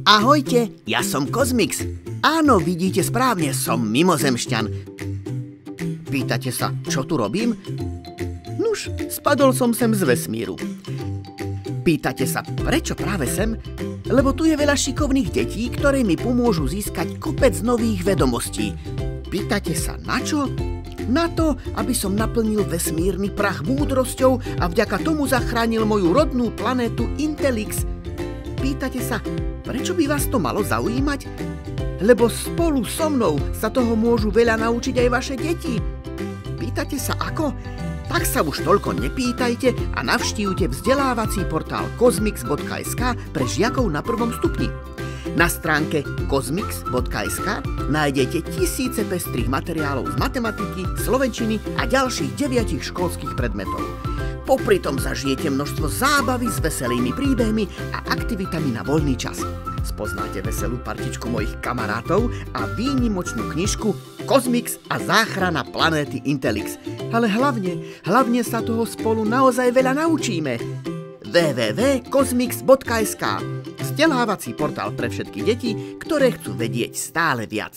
Ahojte, ja som Kozmix. Áno, vidíte správne, som mimozemšťan. Pýtate sa, čo tu robím? Nuž, spadol som sem z vesmíru. Pýtate sa, prečo práve sem? Lebo tu je veľa šikovných detí, ktoré mi pomôžu získať kopec nových vedomostí. Pýtate sa, na čo? Na to, aby som naplnil vesmírny prach múdrosťou a vďaka tomu zachránil moju rodnú planétu Intelix. Pýtate sa, prečo by vás to malo zaujímať? Lebo spolu so mnou sa toho môžu veľa naučiť aj vaše deti. Pýtate sa ako? Tak sa už toľko nepýtajte a navštívte vzdelávací portál kozmix.sk pre žiakov na 1. stupni. Na stránke kozmix.sk nájdete tisíce pestrých materiálov z matematiky, slovenčiny a ďalších 9 školských predmetov. Popri tom zažijete množstvo zábavy s veselými príbehmi a aktivitami na voľný čas. Spoznáte veselú partičku mojich kamarátov a výnimočnú knižku Kozmix a záchrana planéty Intelix. Ale hlavne sa toho spolu naozaj veľa naučíme. www.kozmix.sk Vzdelávací portál pre všetky deti, ktoré chcú vedieť stále viac.